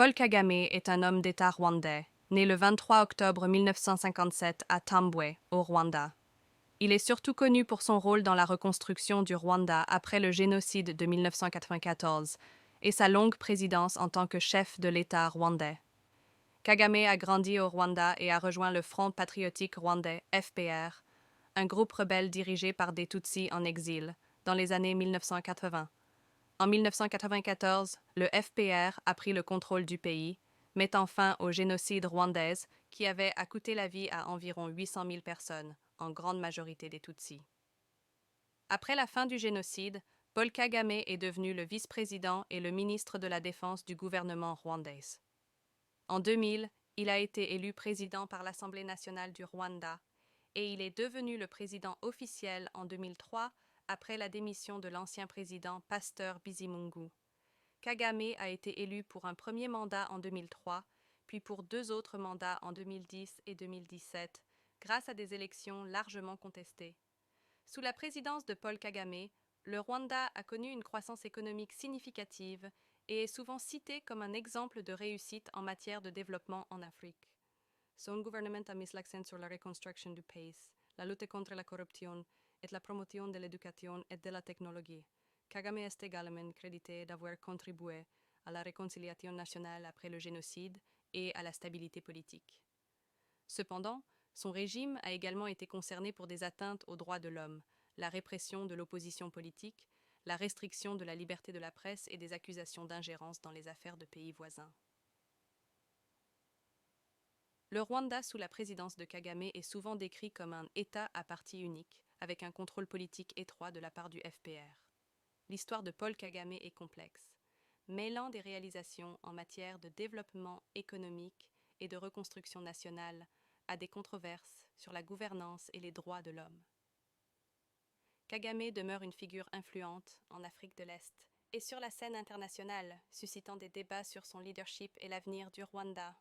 Paul Kagame est un homme d'État rwandais, né le 23 octobre 1957 à Tambwe, au Rwanda. Il est surtout connu pour son rôle dans la reconstruction du Rwanda après le génocide de 1994 et sa longue présidence en tant que chef de l'État rwandais. Kagame a grandi au Rwanda et a rejoint le Front patriotique rwandais, FPR, un groupe rebelle dirigé par des Tutsis en exil, dans les années 1980. En 1994, le FPR a pris le contrôle du pays, mettant fin au génocide rwandais qui avait coûté la vie à environ 800 000 personnes, en grande majorité des Tutsis. Après la fin du génocide, Paul Kagame est devenu le vice-président et le ministre de la Défense du gouvernement rwandais. En 2000, il a été élu président par l'Assemblée nationale du Rwanda et il est devenu le président officiel en 2003 après la démission de l'ancien président Pasteur Bizimungu. Kagame a été élu pour un premier mandat en 2003, puis pour 2 autres mandats en 2010 et 2017, grâce à des élections largement contestées. Sous la présidence de Paul Kagame, le Rwanda a connu une croissance économique significative et est souvent cité comme un exemple de réussite en matière de développement en Afrique. Son gouvernement a mis l'accent sur la reconstruction du pays, la lutte contre la corruption et la promotion de l'éducation et de la technologie. Kagame est également crédité d'avoir contribué à la réconciliation nationale après le génocide et à la stabilité politique. Cependant, son régime a également été concerné pour des atteintes aux droits de l'homme, la répression de l'opposition politique, la restriction de la liberté de la presse et des accusations d'ingérence dans les affaires de pays voisins. Le Rwanda sous la présidence de Kagame est souvent décrit comme un État à parti unique, avec un contrôle politique étroit de la part du FPR. L'histoire de Paul Kagame est complexe, mêlant des réalisations en matière de développement économique et de reconstruction nationale à des controverses sur la gouvernance et les droits de l'homme. Kagame demeure une figure influente en Afrique de l'Est et sur la scène internationale, suscitant des débats sur son leadership et l'avenir du Rwanda.